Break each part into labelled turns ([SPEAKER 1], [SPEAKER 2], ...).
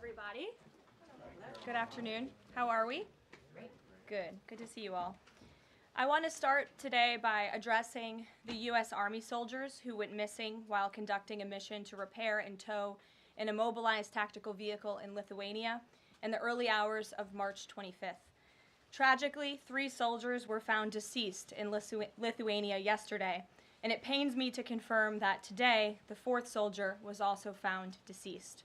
[SPEAKER 1] everybody. Good afternoon. How are we?
[SPEAKER 2] Great.
[SPEAKER 1] Good to see you all. I want to start today by addressing the U.S. Army soldiers who went missing while conducting a mission to repair and tow an immobilized tactical vehicle in Lithuania in the early hours of March 25th. Tragically, 3 soldiers were found deceased in Lithuania yesterday, and it pains me to confirm that today the 4th soldier was also found deceased.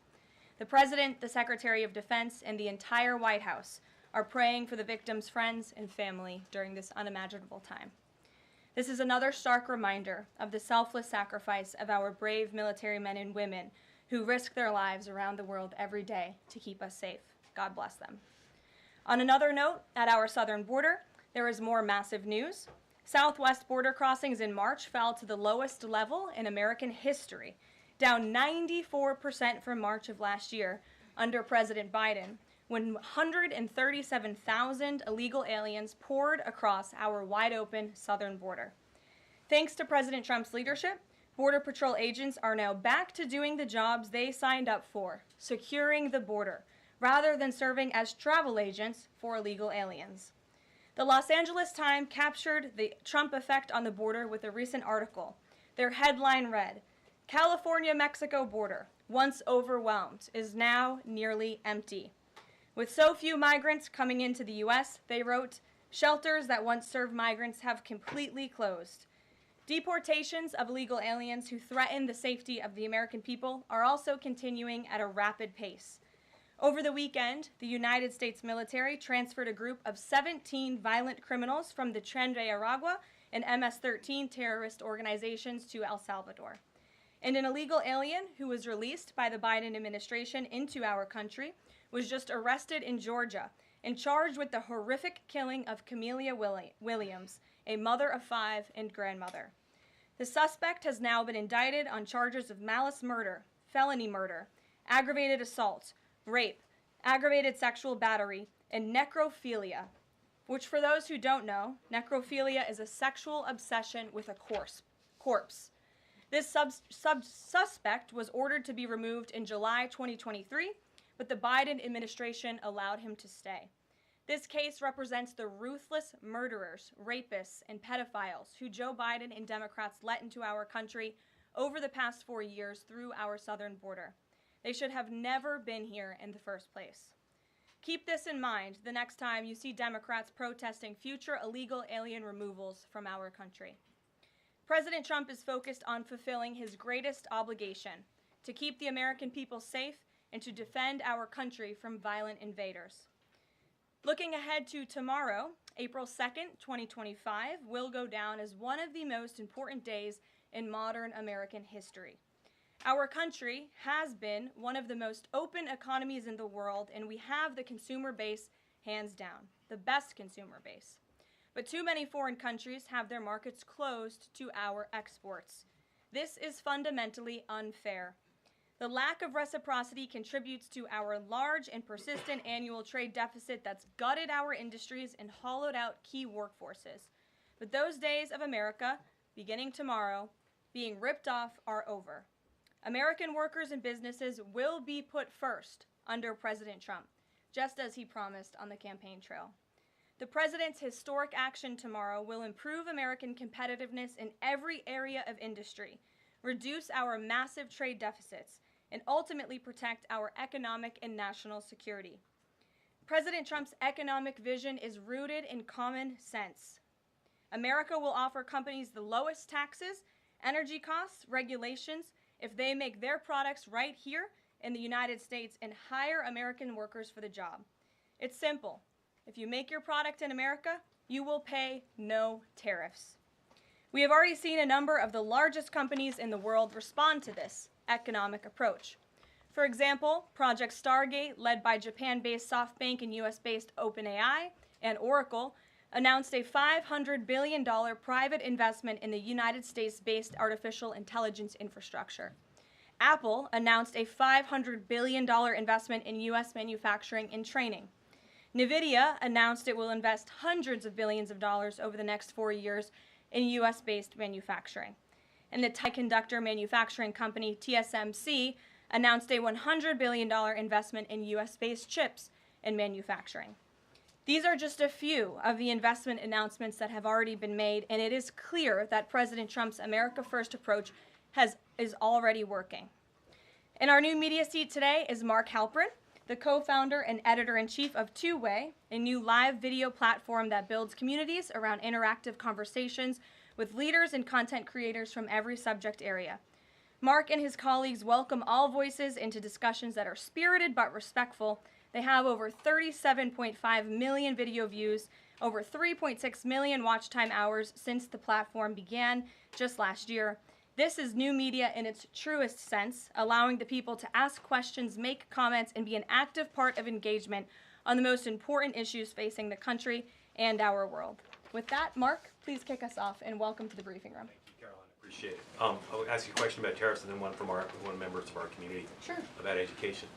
[SPEAKER 1] The President, the Secretary of Defense, and the entire White House are praying for the victims' friends and family during this unimaginable time. This is another stark reminder of the selfless sacrifice of our brave military men and women who risk their lives around the world every day to keep us safe. God bless them. On another note, at our southern border, there is more massive news. Southwest border crossings in March fell to the lowest level in American history, down 94% from March of last year under President Biden, when 137,000 illegal aliens poured across our wide-open southern border. Thanks to President Trump's leadership, Border Patrol agents are now back to doing the jobs they signed up for, securing the border, rather than serving as travel agents for illegal aliens. The Los Angeles Times captured the Trump effect on the border with a recent article. Their headline read, "California-Mexico border, once overwhelmed, is now nearly empty." With so few migrants coming into the U.S., they wrote, "Shelters that once served migrants have completely closed." Deportations of illegal aliens who threaten the safety of the American people are also continuing at a rapid pace. Over the weekend, the United States military transferred a group of 17 violent criminals from the Tren de Aragua and MS-13 terrorist organizations to El Salvador. And an illegal alien who was released by the Biden administration into our country was just arrested in Georgia and charged with the horrific killing of Camelia Williams, a mother of 5 and grandmother. The suspect has now been indicted on charges of malice murder, felony murder, aggravated assault, rape, aggravated sexual battery, and necrophilia, which, for those who don't know, necrophilia is a sexual obsession with a corpse. This suspect was ordered to be removed in July 2023, but the Biden administration allowed him to stay. This case represents the ruthless murderers, rapists, and pedophiles who Joe Biden and Democrats let into our country over the past 4 years through our southern border. They should have never been here in the first place. Keep this in mind the next time you see Democrats protesting future illegal alien removals from our country. President Trump is focused on fulfilling his greatest obligation, to keep the American people safe and to defend our country from violent invaders. Looking ahead to tomorrow, April 2nd, 2025, will go down as one of the most important days in modern American history. Our country has been one of the most open economies in the world, and we have the consumer base hands down, the best consumer base. But too many foreign countries have their markets closed to our exports. This is fundamentally unfair. The lack of reciprocity contributes to our large and persistent annual trade deficit that's gutted our industries and hollowed out key workforces. But those days of America, beginning tomorrow, being ripped off are over. American workers and businesses will be put first under President Trump, just as he promised on the campaign trail. The president's historic action tomorrow will improve American competitiveness in every area of industry, reduce our massive trade deficits, and ultimately protect our economic and national security. President Trump's economic vision is rooted in common sense. America will offer companies the lowest taxes, energy costs, regulations, if they make their products right here in the United States and hire American workers for the job. It's simple. If you make your product in America, you will pay no tariffs. We have already seen a number of the largest companies in the world respond to this economic approach. For example, Project Stargate, led by Japan-based SoftBank and US-based OpenAI, and Oracle, announced a $500 billion private investment in the United States-based artificial intelligence infrastructure. Apple announced a $500 billion investment in U.S. manufacturing and training. NVIDIA announced it will invest hundreds of billions of dollars over the next 4 years in U.S.-based manufacturing. And the semiconductor manufacturing company TSMC announced a $100 billion investment in U.S.-based chips and manufacturing. These are just a few of the investment announcements that have already been made, and it is clear that President Trump's America First approach is already working. In our new media seat today is Mark Halperin, the co-founder and editor-in-chief of Two Way, a new live video platform that builds communities around interactive conversations with leaders and content creators from every subject area. Mark and his colleagues welcome all voices into discussions that are spirited but respectful. They have over 37.5 million video views, over 3.6 million watch time hours since the platform began just last year. This is new media in its truest sense, allowing the people to ask questions, make comments, and be an active part of engagement on the most important issues facing the country and our world. With that, Mark, please kick us off, and welcome to the briefing room.
[SPEAKER 2] Thank you, Caroline. Appreciate it. I'll ask you a question about tariffs and then one from one members of our community.
[SPEAKER 1] Sure.
[SPEAKER 2] About education.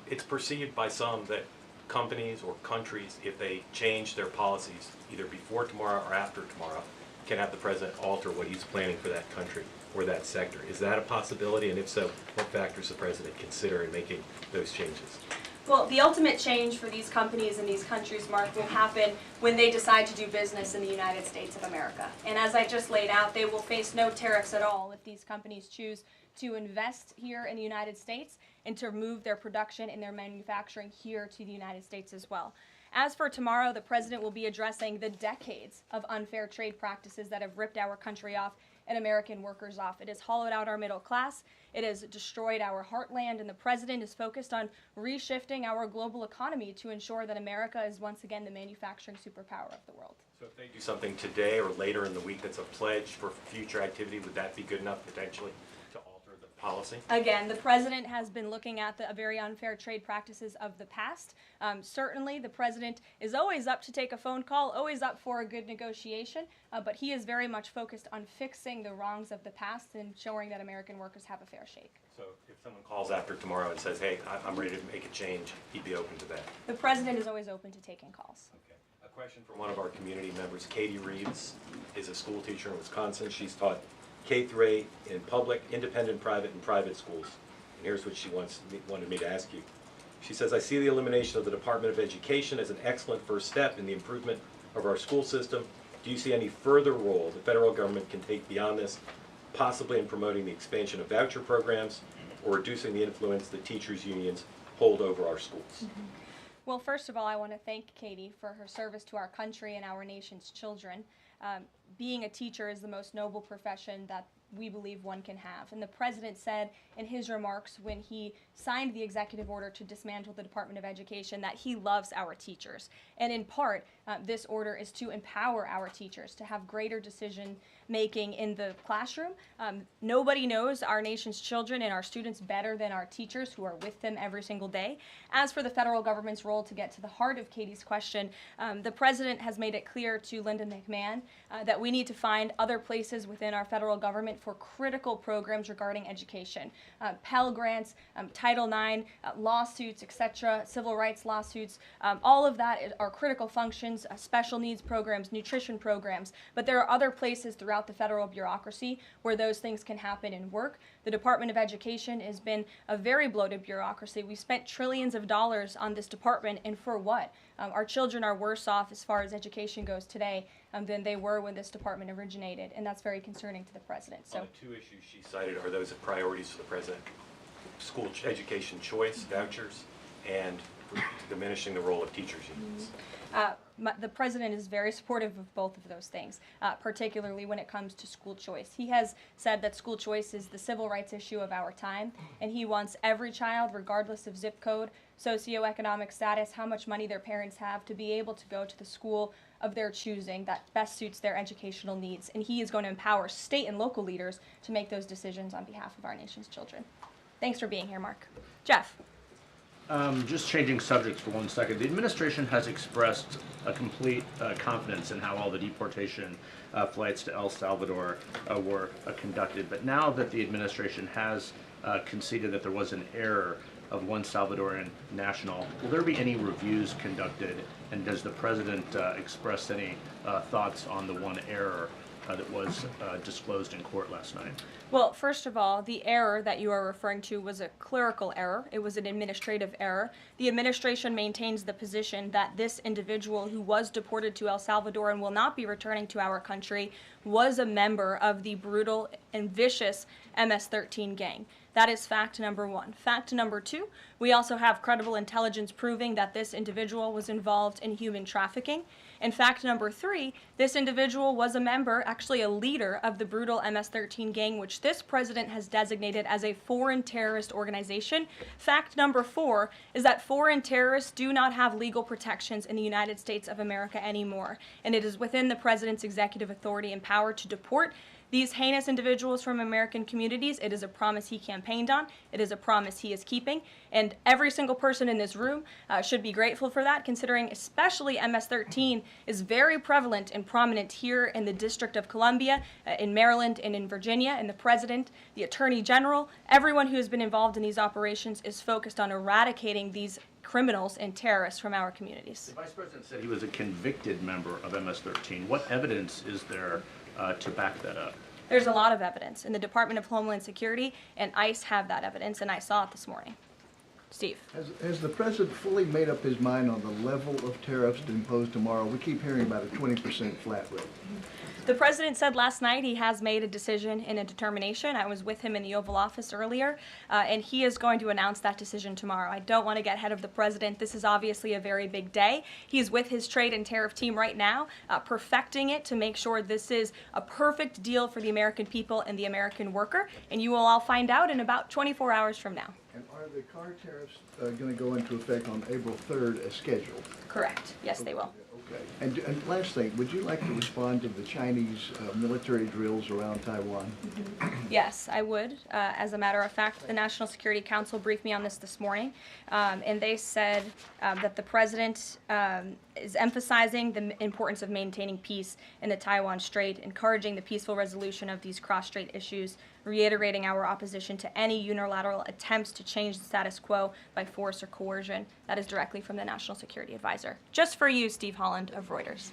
[SPEAKER 2] It's perceived by some that companies or countries, if they change their policies either before tomorrow or after tomorrow, can have the president alter what he's planning for that country or that sector. Is that a possibility? And if so, what factors the president consider in making those changes?
[SPEAKER 1] Well, the ultimate change for these companies and these countries, Mark, will happen when they decide to do business in the United States of America. And as I just laid out, they will face no tariffs at all if these companies choose to invest here in the United States and to move their production and their manufacturing here to the United States as well. As for tomorrow, the president will be addressing the decades of unfair trade practices that have ripped our country off and American workers off. It has hollowed out our middle class. It has destroyed our heartland, and the president is focused on reshifting our global economy to ensure that America is once again the manufacturing superpower of the world.
[SPEAKER 2] So if they do something today or later in the week that's a pledge for future activity, would that be good enough potentially to alter the policy?
[SPEAKER 1] Again, the president has been looking at the very unfair trade practices of the past. Certainly, the president is always up to take a phone call, always up for a good negotiation, but he is very much focused on fixing the wrongs of the past and ensuring that American workers have a fair shake.
[SPEAKER 2] So if someone calls after tomorrow and says, hey, I'm ready to make a change, he'd be open to that?
[SPEAKER 1] The president is always open to taking calls.
[SPEAKER 2] Okay. A question from one of our community members. Katie Reeves is a school teacher in Wisconsin. She's taught K through 8 in public, independent, private, and private schools. And here's what she wanted me to ask you. She says, I see the elimination of the Department of Education as an excellent first step in the improvement of our school system. Do you see any further role the federal government can take beyond this, possibly in promoting the expansion of voucher programs or reducing the influence that teachers' unions hold over our schools?
[SPEAKER 1] Mm-hmm. Well, first of all, I want to thank Katie for her service to our country and our nation's children. Being a teacher is the most noble profession that we believe one can have. And the president said in his remarks when he signed the executive order to dismantle the Department of Education that he loves our teachers. And in part, this order is to empower our teachers to have greater decision making in the classroom. Nobody knows our nation's children and our students better than our teachers who are with them every single day. As for the federal government's role, to get to the heart of Katie's question, the president has made it clear to Linda McMahon that we need to find other places within our federal government for critical programs regarding education. Pell Grants, Title IX, lawsuits, etc., civil rights lawsuits, all of that are critical functions, special needs programs, nutrition programs, but there are other places throughout the federal bureaucracy where those things can happen and work. The Department of Education has been a very bloated bureaucracy. We spent trillions of dollars on this department, and for what? Our children are worse off as far as education goes today than they were when this department originated, and that's very concerning to the president. So,
[SPEAKER 2] the two issues she cited are those priorities for the president: school education choice, vouchers, and diminishing the role of teachers' unions.
[SPEAKER 1] The president is very supportive of both of those things, particularly when it comes to school choice. He has said that school choice is the civil rights issue of our time, and he wants every child, regardless of zip code, socioeconomic status, how much money their parents have, to be able to go to the school of their choosing that best suits their educational needs. And he is going to empower state and local leaders to make those decisions on behalf of our nation's children. Thanks for being here, Mark. Jeff.
[SPEAKER 3] Just changing subjects for 1 second. The administration has expressed a complete confidence in how all the deportation flights to El Salvador were conducted. But now that the administration has conceded that there was an error of one Salvadoran national, will there be any reviews conducted? And does the president express any thoughts on the one error that was disclosed in court last night?
[SPEAKER 1] Well, first of all, the error that you are referring to was a clerical error. It was an administrative error. The administration maintains the position that this individual who was deported to El Salvador and will not be returning to our country was a member of the brutal and vicious MS-13 gang. That is fact number one. Fact number two, we also have credible intelligence proving that this individual was involved in human trafficking. And fact number three, this individual was a member, actually a leader of the brutal MS-13 gang, which this president has designated as a foreign terrorist organization. Fact number four is that foreign terrorists do not have legal protections in the United States of America anymore. And it is within the president's executive authority and power to deport these heinous individuals from American communities. It is a promise he campaigned on. It is a promise he is keeping. And every single person in this room should be grateful for that, considering especially MS-13 is very prevalent and prominent here in the District of Columbia, in Maryland, and in Virginia. And the president, the attorney general, everyone who has been involved in these operations is focused on eradicating these criminals and terrorists from our communities.
[SPEAKER 3] The vice president said he was a convicted member of MS-13. What evidence is there to back that up?
[SPEAKER 1] There's a lot of evidence, and the Department of Homeland Security and ICE have that evidence, and I saw it this morning. Steve.
[SPEAKER 4] Has the president fully made up his mind on the level of tariffs to impose tomorrow? We keep hearing about a 20% flat rate.
[SPEAKER 1] The president said last night he has made a decision and a determination. I was with him in the Oval Office earlier, and he is going to announce that decision tomorrow. I don't want to get ahead of the president. This is obviously a very big day. He's with his trade and tariff team right now, perfecting it to make sure this is a perfect deal for the American people and the American worker, and you will all find out in about 24 hours from now.
[SPEAKER 4] And are the car tariffs going to go into effect on April 3rd as scheduled?
[SPEAKER 1] Correct. Yes, they will.
[SPEAKER 4] Okay. And last thing, would you like to respond to the Chinese military drills around Taiwan?
[SPEAKER 1] Yes, I would. As a matter of fact, the National Security Council briefed me on this morning, and they said that the president is emphasizing the importance of maintaining peace in the Taiwan Strait, encouraging the peaceful resolution of these cross-strait issues, reiterating our opposition to any unilateral attempts to change the status quo by force or coercion. That is directly from the National Security Advisor. Just for you, Steve Holland of Reuters.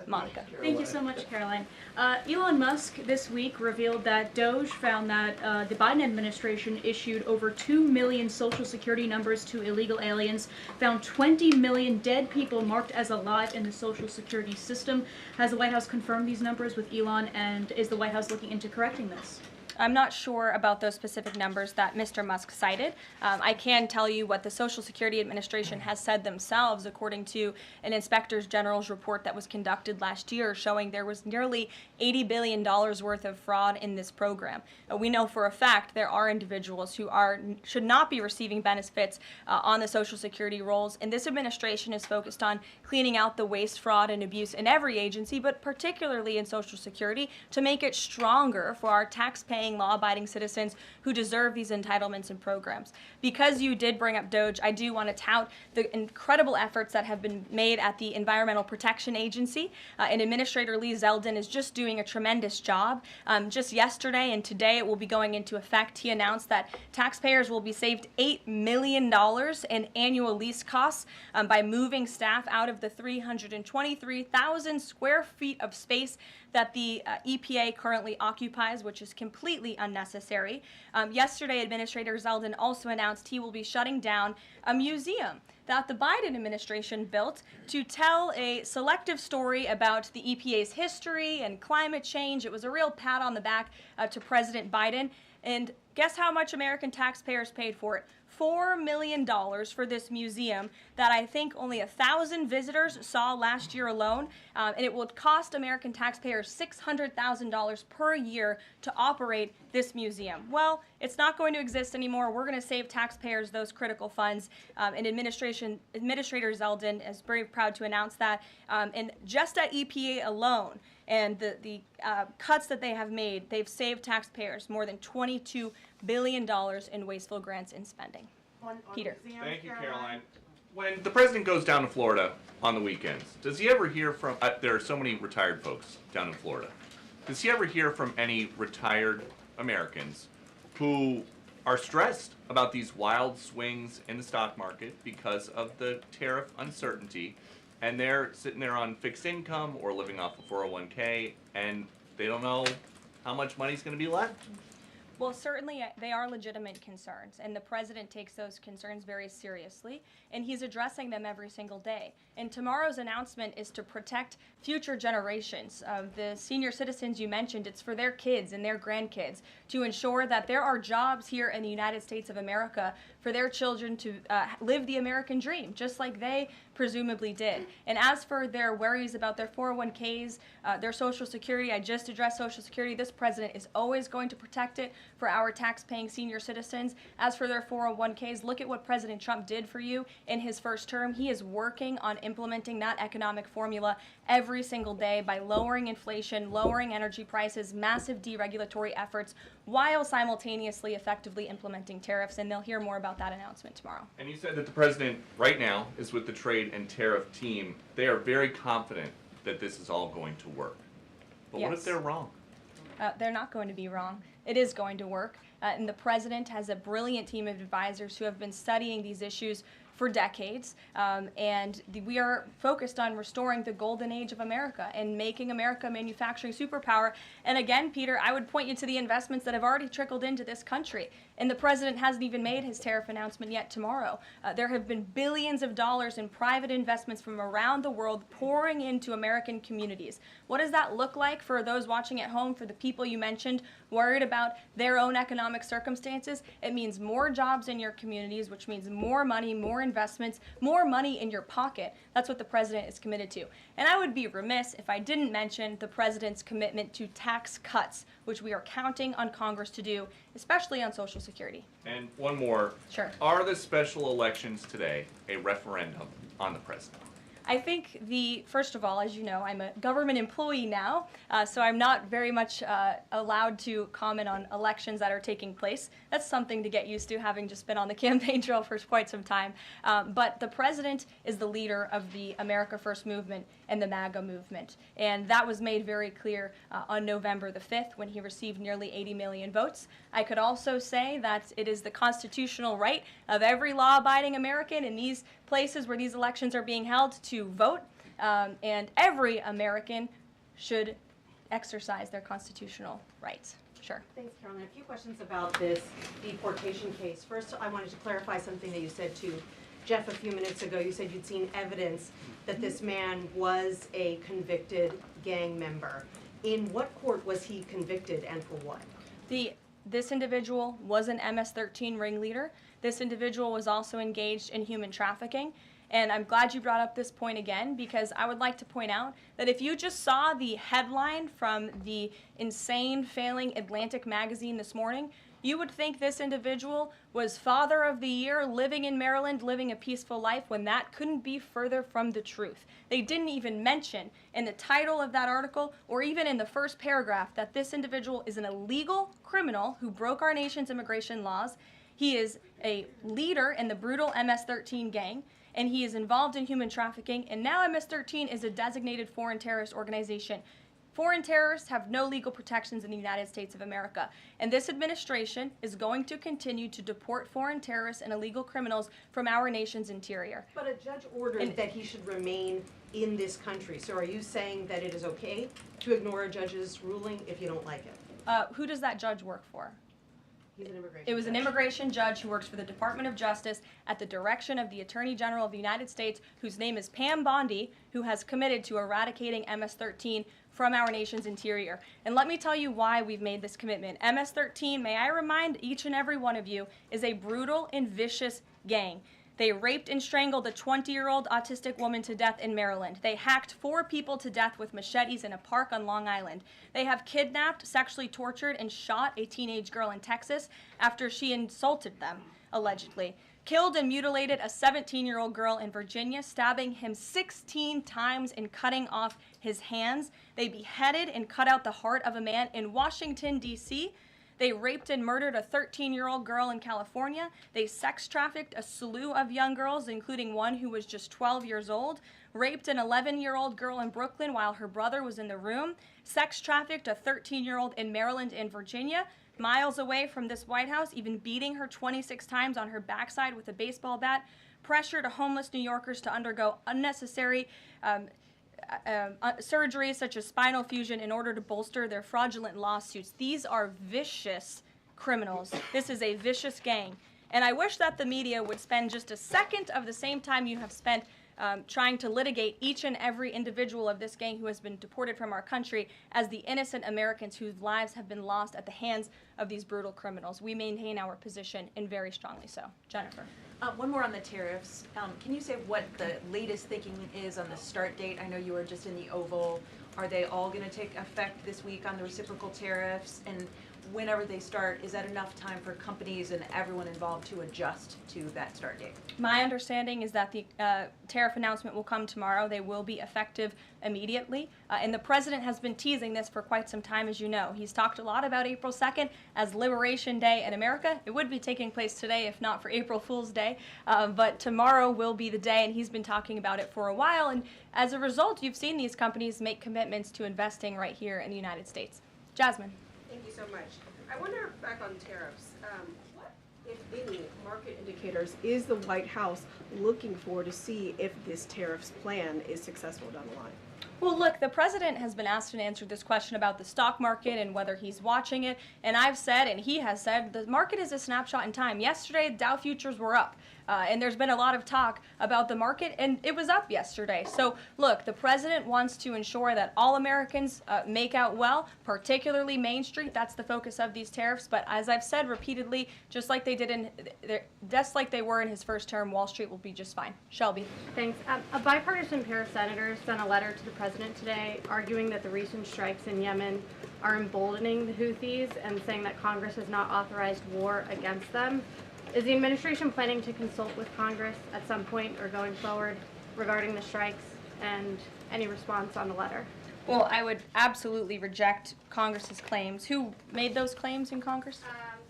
[SPEAKER 1] Monica.
[SPEAKER 5] Thank you so much, Caroline. Elon Musk this week revealed that Doge found that the Biden administration issued over 2 million Social Security numbers to illegal aliens, found 20 million dead people marked as alive in the Social Security system. Has the White House confirmed these numbers with Elon, and is the White House looking into correcting this?
[SPEAKER 1] I'm not sure about those specific numbers that Mr. Musk cited. I can tell you what the Social Security Administration has said themselves, according to an Inspector General's report that was conducted last year, showing there was nearly $80 billion worth of fraud in this program. We know for a fact there are individuals who should not be receiving benefits on the Social Security rolls, and this administration is focused on cleaning out the waste, fraud, and abuse in every agency, but particularly in Social Security, to make it stronger for our tax-paying, law-abiding citizens who deserve these entitlements and programs. Because you did bring up Doge, I do want to tout the incredible efforts that have been made at the Environmental Protection Agency, and Administrator Lee Zeldin is just doing a tremendous job. Just yesterday and today it will be going into effect. He announced that taxpayers will be saved $8 million in annual lease costs by moving staff out of the 323,000 square feet of space that the EPA currently occupies, which is completely unnecessary. Yesterday, Administrator Zeldin also announced he will be shutting down a museum that the Biden administration built to tell a selective story about the EPA's history and climate change. It was a real pat on the back to President Biden. And guess how much American taxpayers paid for it? $4 million for this museum that I think only 1,000 visitors saw last year alone, and it will cost American taxpayers $600,000 per year to operate this museum. Well, it's not going to exist anymore. We're going to save taxpayers those critical funds, and Administrator Zeldin is very proud to announce that. And just at EPA alone, and the cuts that they have made, they've saved taxpayers more than $22 billion in wasteful grants and spending. Peter.
[SPEAKER 6] Thank you, Caroline. When the president goes down to Florida on the weekends, does he ever hear from, there are so many retired folks down in Florida, does he ever hear from any retired Americans who are stressed about these wild swings in the stock market because of the tariff uncertainty, and they're sitting there on fixed income or living off a 401k, and They don't know how much money's going to be left.
[SPEAKER 1] Well, certainly they are legitimate concerns, and the president takes those concerns very seriously, and he's addressing them every single day. And tomorrow's announcement is to protect future generations of the senior citizens you mentioned. It's for their kids and their grandkids to ensure that there are jobs here in the United States of America for their children to live the American dream, just like they presumably did. And as for their worries about their 401ks, their Social Security, I just addressed Social Security. This president is always going to protect it for our tax-paying senior citizens. As for their 401ks, look at what President Trump did for you in his first term. He is working on implementing that economic formula every single day by lowering inflation, lowering energy prices, massive deregulatory efforts, while simultaneously effectively implementing tariffs, and they'll hear more about that announcement tomorrow.
[SPEAKER 6] And you said that the president right now is with the trade and tariff team. They are very confident that this is all going to work. But what if
[SPEAKER 1] Yes.
[SPEAKER 6] they're wrong?
[SPEAKER 1] They're not going to be wrong. It is going to work. And the president has a brilliant team of advisors who have been studying these issues for decades. We are focused on restoring the golden age of America and making America a manufacturing superpower. And again, Peter, I would point you to the investments that have already trickled into this country. And the president hasn't even made his tariff announcement yet tomorrow. There have been billions of dollars in private investments from around the world pouring into American communities. What does that look like for those watching at home, for the people you mentioned worried about their own economic circumstances? It means more jobs in your communities, which means more money, more investments, more money in your pocket. That's what the president is committed to. And I would be remiss if I didn't mention the president's commitment to tax cuts, which we are counting on Congress to do, especially on Social Security.
[SPEAKER 6] And one more.
[SPEAKER 1] Sure.
[SPEAKER 6] Are the special elections today a referendum on the president?
[SPEAKER 1] I think first of all, as you know, I'm a government employee now, so I'm not very much allowed to comment on elections that are taking place. That's something to get used to, having just been on the campaign trail for quite some time. But the president is the leader of the America First movement and the MAGA movement. And that was made very clear on November the 5th when he received nearly 80 million votes. I could also say that it is the constitutional right of every law-abiding American in these places where these elections are being held to vote, and every American should exercise their constitutional rights. Sure.
[SPEAKER 7] Thanks, Karoline. A few questions about this deportation case. First, I wanted to clarify something that you said to Jeff a few minutes ago. You said you'd seen evidence that this man was a convicted gang member. In what court was he convicted and for what?
[SPEAKER 1] This individual was an MS-13 ringleader. This individual was also engaged in human trafficking. And I'm glad you brought up this point again, because I would like to point out that if you just saw the headline from the insane, failing Atlantic magazine this morning, you would think this individual was Father of the Year, living in Maryland, living a peaceful life, when that couldn't be further from the truth. They didn't even mention in the title of that article, or even in the first paragraph, that this individual is an illegal criminal who broke our nation's immigration laws. He is a leader in the brutal MS-13 gang, and he is involved in human trafficking, and now MS-13 is a designated foreign terrorist organization. Foreign terrorists have no legal protections in the United States of America, and this administration is going to continue to deport foreign terrorists and illegal criminals from our nation's interior.
[SPEAKER 7] But a judge ordered that he should remain in this country. So are you saying that it is okay to ignore a judge's ruling if you don't like it?
[SPEAKER 1] Who does that judge work for?
[SPEAKER 7] He's an immigration
[SPEAKER 1] It was an
[SPEAKER 7] judge.
[SPEAKER 1] immigration judge who works for the Department of Justice at the direction of the Attorney General of the United States, whose name is Pam Bondi, who has committed to eradicating MS-13 from our nation's interior. And let me tell you why we've made this commitment. MS-13, may I remind each and every one of you, is a brutal and vicious gang. They raped and strangled a 20-year-old autistic woman to death in Maryland. They hacked 4 people to death with machetes in a park on Long Island. They have kidnapped, sexually tortured, and shot a teenage girl in Texas after she insulted them, allegedly. Killed and mutilated a 17-year-old girl in Virginia, stabbing him 16 times and cutting off his hands. They beheaded and cut out the heart of a man in Washington, D.C., They raped and murdered a 13-year-old girl in California. They sex trafficked a slew of young girls, including one who was just 12 years old. Raped an 11-year-old girl in Brooklyn while her brother was in the room. Sex trafficked a 13-year-old in Maryland and Virginia, miles away from this White House, even beating her 26 times on her backside with a baseball bat. Pressured homeless New Yorkers to undergo unnecessary surgeries such as spinal fusion in order to bolster their fraudulent lawsuits. These are vicious criminals. This is a vicious gang. And I wish that the media would spend just a second of the same time you have spent trying to litigate each and every individual of this gang who has been deported from our country as the innocent Americans whose lives have been lost at the hands of these brutal criminals. We maintain our position, and very strongly so. Jennifer.
[SPEAKER 8] One more on the tariffs. Can you say what the latest thinking is on the start date? I know you were just in the Oval. Are they all going to take effect this week on the reciprocal tariffs? And whenever they start, is that enough time for companies and everyone involved to adjust to that start date?
[SPEAKER 1] My understanding is that the tariff announcement will come tomorrow. They will be effective immediately. And the president has been teasing this for quite some time, as you know. He's talked a lot about April 2nd as Liberation Day in America. It would be taking place today if not for April Fool's Day. But tomorrow will be the day, and he's been talking about it for a while. And as a result, you've seen these companies make commitments to investing right here in the United States. Jasmine.
[SPEAKER 9] Thank you so much. I wonder, back on tariffs, what, if any, market indicators is the White House looking for to see if this tariffs plan is successful down the line?
[SPEAKER 1] Well, look, the president has been asked and answered this question about the stock market and whether he's watching it. And I've said, and he has said, the market is a snapshot in time. Yesterday, Dow futures were up. And there's been a lot of talk about the market, and it was up yesterday. So, look, the president wants to ensure that all Americans make out well, particularly Main Street. That's the focus of these tariffs. But as I've said repeatedly, just like they were in his first term, Wall Street will be just fine. Shelby.
[SPEAKER 10] Thanks. A bipartisan pair of senators sent a letter to the president today arguing that the recent strikes in Yemen are emboldening the Houthis and saying that Congress has not authorized war against them. Is the administration planning to consult with Congress at some point or going forward regarding the strikes, and any response on the letter?
[SPEAKER 1] Well, I would absolutely reject Congress's claims. Who made those claims in Congress?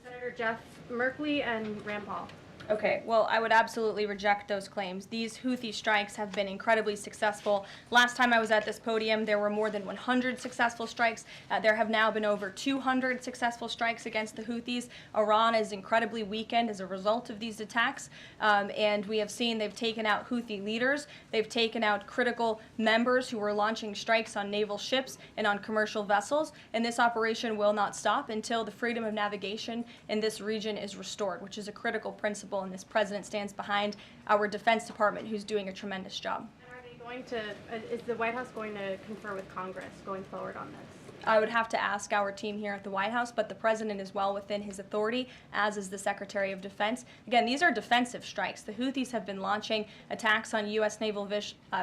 [SPEAKER 10] Senator Jeff Merkley and Rand Paul.
[SPEAKER 1] Okay, well, I would absolutely reject those claims. These Houthi strikes have been incredibly successful. Last time I was at this podium, there were more than 100 successful strikes. There have now been over 200 successful strikes against the Houthis. Iran is incredibly weakened as a result of these attacks, and we have seen they've taken out Houthi leaders. They've taken out critical members who were launching strikes on naval ships and on commercial vessels, and this operation will not stop until the freedom of navigation in this region is restored, which is a critical principle. And this president stands behind our Defense Department, who's doing a tremendous job.
[SPEAKER 10] And are they going to, is the White House going to confer with Congress going forward on this?
[SPEAKER 1] I would have to ask our team here at the White House, but the president is well within his authority, as is the Secretary of Defense. Again, these are defensive strikes. The Houthis have been launching attacks on U.S. naval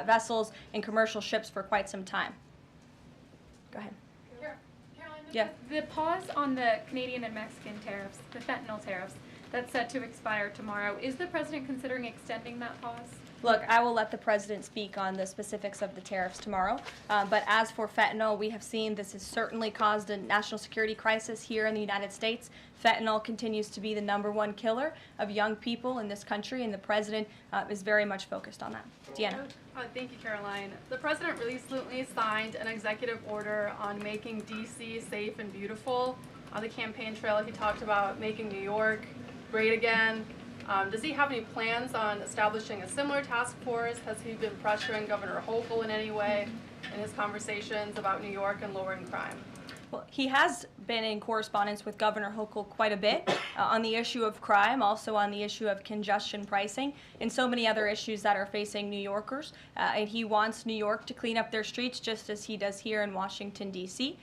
[SPEAKER 1] vessels and commercial ships for quite some time. Go ahead.
[SPEAKER 11] Caroline,
[SPEAKER 1] Yeah.
[SPEAKER 11] The pause on the Canadian and Mexican tariffs, the fentanyl tariffs, that's set to expire tomorrow. Is the president considering extending that pause?
[SPEAKER 1] Look, I will let the president speak on the specifics of the tariffs tomorrow. But as for fentanyl, we have seen this has certainly caused a national security crisis here in the United States. Fentanyl continues to be the #1 killer of young people in this country, and the president is very much focused on that. Deanna.
[SPEAKER 12] Thank you, Caroline. The president recently signed an executive order on making D.C. safe and beautiful. On the campaign trail, he talked about making New York great again. Does he have any plans on establishing a similar task force? Has he been pressuring Governor Hochul in any way in his conversations about New York and lowering crime?
[SPEAKER 1] Well, he has been in correspondence with Governor Hochul quite a bit on the issue of crime, also on the issue of congestion pricing, and so many other issues that are facing New Yorkers. And he wants New York to clean up their streets just as he does here in Washington, D.C.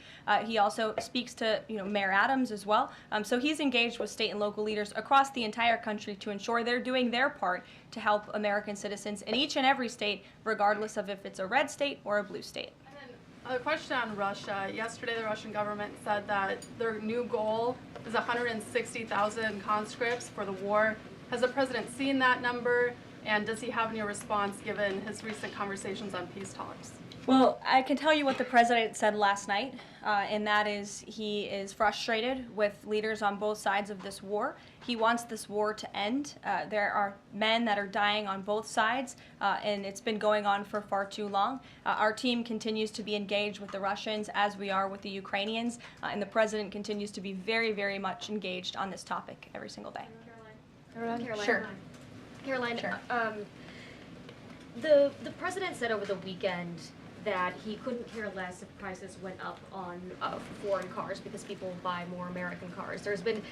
[SPEAKER 1] He also speaks to Mayor Adams as well. So he's engaged with state and local leaders across the entire country to ensure they're doing their part to help American citizens in each and every state, regardless of if it's a red state or a blue state.
[SPEAKER 12] A question on Russia. Yesterday, the Russian government said that their new goal is 160,000 conscripts for the war. Has the president seen that number, and does he have any response given his recent conversations on peace talks?
[SPEAKER 1] Well, I can tell you what the president said last night, and that is he is frustrated with leaders on both sides of this war. He wants this war to end. There are men that are dying on both sides, and it's been going on for far too long. Our team continues to be engaged with the Russians as we are with the Ukrainians, and the president continues to be very, very much engaged on this topic every single day.
[SPEAKER 13] Caroline?
[SPEAKER 1] Sure.
[SPEAKER 13] Caroline,
[SPEAKER 1] Sure.
[SPEAKER 13] The president said over the weekend that he couldn't care less if prices went up on foreign cars because people will buy more American cars. There's been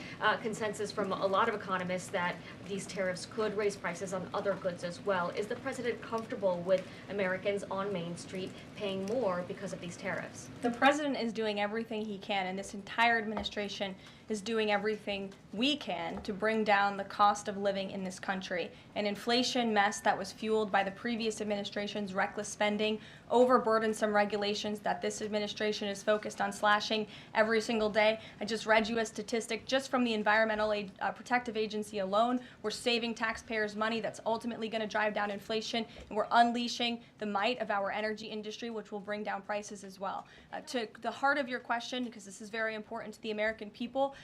[SPEAKER 13] consensus from a lot of economists that these tariffs could raise prices on other goods as well. Is the president comfortable with Americans on Main Street paying more because of these tariffs?
[SPEAKER 1] The president is doing everything he can, and this entire administration is doing everything we can to bring down the cost of living in this country. An inflation mess that was fueled by the previous administration's reckless spending, overburdensome regulations that this administration is focused on slashing every single day. I just read you a statistic just from the Environmental Protective Agency alone. We're saving taxpayers money that's ultimately going to drive down inflation, and we're unleashing the might of our energy industry, which will bring down prices as well. To the heart of your question, because this is very important to the American people,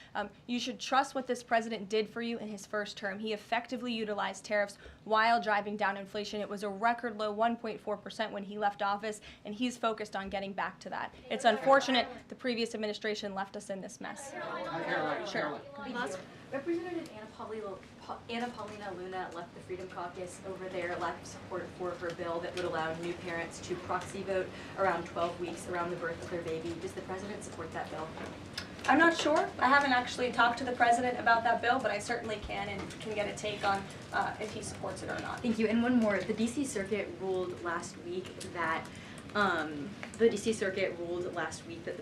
[SPEAKER 1] you should trust what this president did for you in his first term. He effectively utilized tariffs while driving down inflation. It was a record low 1.4% when he left office, and he's focused on getting back to that. It's unfortunate the previous administration left us in this mess. Sure.
[SPEAKER 14] Representative Anna Paulina Luna left the Freedom Caucus over their lack of support for a bill that would allow new parents to proxy vote around 12 weeks around the birth of their baby. Does the president support that bill?
[SPEAKER 1] I'm not sure. I haven't actually talked to the president about that bill, but I certainly can and can get a take on if he supports it or not.
[SPEAKER 14] Thank you. And one more. The D.C. Circuit ruled last week that the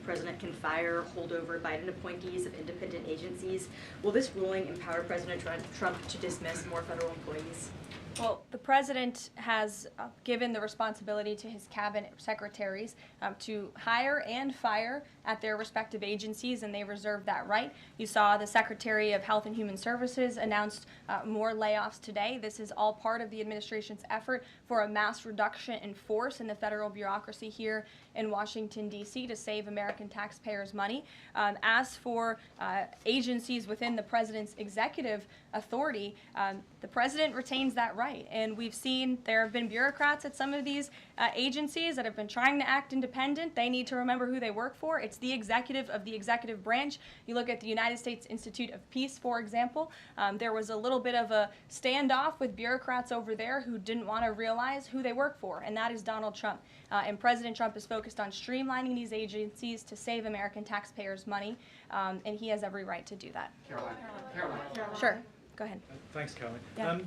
[SPEAKER 14] president can fire holdover Biden appointees of independent agencies. Will this ruling empower President Trump to dismiss more federal employees?
[SPEAKER 1] Well, the president has given the responsibility to his cabinet secretaries to hire and fire at their respective agencies, and they reserve that right. You saw the Secretary of Health and Human Services announced more layoffs today. This is all part of the administration's effort for a mass reduction in force in the federal bureaucracy here in Washington, D.C. to save American taxpayers money. As for agencies within the president's executive authority, the president retains that right. And we've seen there have been bureaucrats at some of these agencies that have been trying to act independent. They need to remember who they work for. It's the executive of the executive branch. You look at the United States Institute of Peace, for example. There was a little bit of a standoff with bureaucrats over there who didn't want to realize who they work for, and that is Donald Trump. And President Trump is focused on streamlining these agencies to save American taxpayers money, and he has every right to do that.
[SPEAKER 15] Caroline.
[SPEAKER 1] Sure. Go ahead.
[SPEAKER 15] Thanks, Caroline.
[SPEAKER 1] Yeah.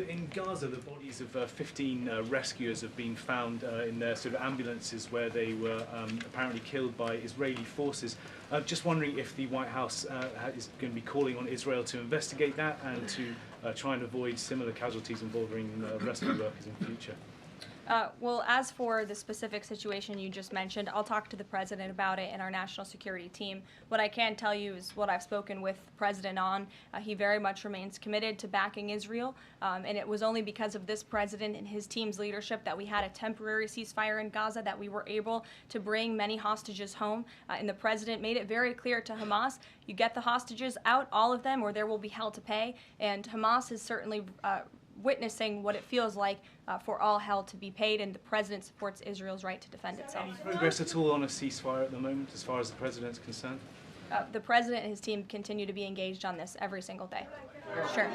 [SPEAKER 15] In Gaza, the bodies of 15 rescuers have been found in their sort of ambulances where they were apparently killed by Israeli forces. Just wondering if the White House is going to be calling on Israel to investigate that and to try and avoid similar casualties involving rescue workers in the future.
[SPEAKER 1] Well, as for the specific situation you just mentioned, I'll talk to the president about it and our national security team. What I can tell you is what I've spoken with the president on. He very much remains committed to backing Israel, and it was only because of this president and his team's leadership that we had a temporary ceasefire in Gaza, that we were able to bring many hostages home. And the president made it very clear to Hamas, you get the hostages out, all of them, or there will be hell to pay. And Hamas is certainly witnessing what it feels like for all hell to be paid, and the president supports Israel's right to defend itself.
[SPEAKER 15] Any progress at all on a ceasefire at the moment, as far as the president's concerned?
[SPEAKER 1] The president and his team continue to be engaged on this every single day. Sure.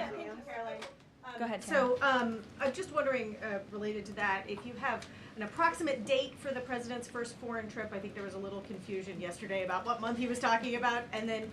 [SPEAKER 1] Go ahead, Tamara.
[SPEAKER 7] So I'm just wondering, related to that, if you have an approximate date for the president's first foreign trip. I think there was a little confusion yesterday about what month he was talking about. And then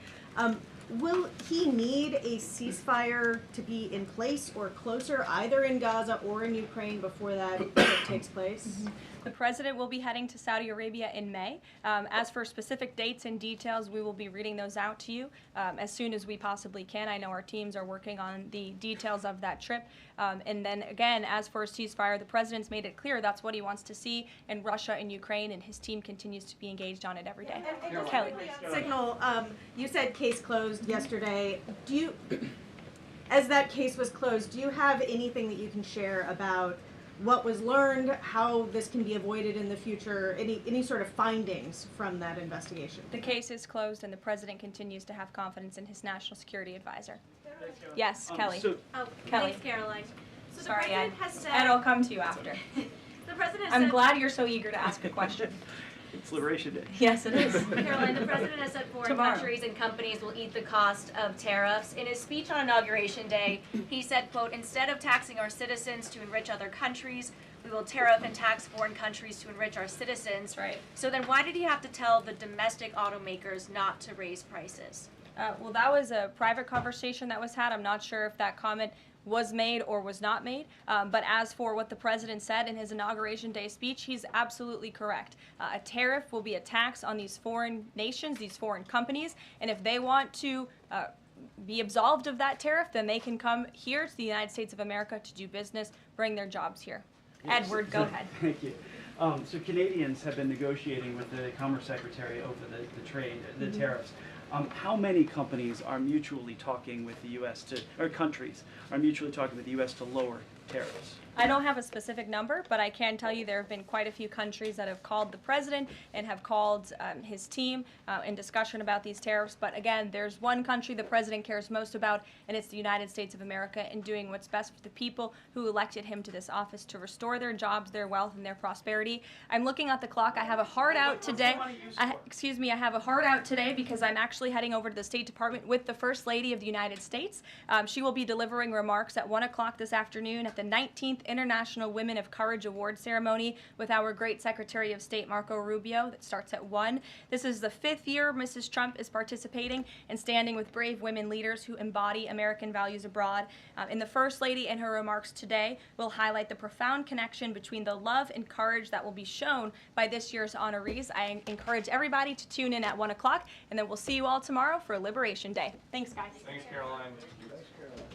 [SPEAKER 7] will he need a ceasefire to be in place or closer, either in Gaza or in Ukraine, before that trip takes place?
[SPEAKER 1] Mm-hmm. The president will be heading to Saudi Arabia in May. As for specific dates and details, we will be reading those out to you as soon as we possibly can. I know our teams are working on the details of that trip. And then again, as for a ceasefire, the president's made it clear that's what he wants to see in Russia and Ukraine, and his team continues to be engaged on it every day. Kelly.
[SPEAKER 7] Signal, you said case closed yesterday. Do you, as that case was closed, do you have anything that you can share about what was learned, how this can be avoided in the future, any sort of findings from that investigation?
[SPEAKER 1] The case is closed, and the president continues to have confidence in his national security advisor. Yes, Kelly. Kelly.
[SPEAKER 16] Thanks, Caroline. So
[SPEAKER 1] Sorry,
[SPEAKER 16] the president has said...
[SPEAKER 1] Ed, I'll come to you after.
[SPEAKER 16] The president
[SPEAKER 1] I'm
[SPEAKER 16] said...
[SPEAKER 1] glad you're so eager to ask a question.
[SPEAKER 16] It's Liberation Day.
[SPEAKER 13] Yes, it is. Caroline, the president has said foreign
[SPEAKER 1] Tomorrow.
[SPEAKER 13] countries and companies will eat the cost of tariffs. In his speech on Inauguration Day, he said, quote, instead of taxing our citizens to enrich other countries, we will tariff and tax foreign countries to enrich our citizens.
[SPEAKER 1] Right.
[SPEAKER 13] So then why did he have to tell the domestic automakers not to raise prices?
[SPEAKER 1] Well, that was a private conversation that was had. I'm not sure if that comment was made or was not made. But as for what the president said in his Inauguration Day speech, he's absolutely correct. A tariff will be a tax on these foreign nations, these foreign companies, and if they want to be absolved of that tariff, then they can come here to the United States of America to do business, bring their jobs here. Edward, go ahead.
[SPEAKER 16] Thank you. So Canadians have been negotiating with the Commerce Secretary over the trade, the tariffs. How many companies are mutually talking with the U.S. or countries are mutually talking with the U.S. to lower tariffs?
[SPEAKER 1] I don't have a specific number, but I can tell you there have been quite a few countries that have called the president and have called his team in discussion about these tariffs. But again, there's one country the president cares most about, and it's the United States of America, and doing what's best for the people who elected him to this office to restore their jobs, their wealth, and their prosperity. I'm looking at the clock. I have a hard out today. I have a hard out today because I'm actually heading over to the State Department with the First Lady of the United States. She will be delivering remarks at 1 o'clock this afternoon at the 19th International Women of Courage Award ceremony with our great Secretary of State Marco Rubio that starts at 1. This is the 5th year Mrs. Trump is participating and standing with brave women leaders who embody American values abroad. And the First Lady in her remarks today will highlight the profound connection between the love and courage that will be shown by this year's honorees. I encourage everybody to tune in at 1 o'clock, and then we'll see you all tomorrow for Liberation Day. Thanks, guys.
[SPEAKER 6] Thanks, Caroline.
[SPEAKER 4] Thanks, Caroline.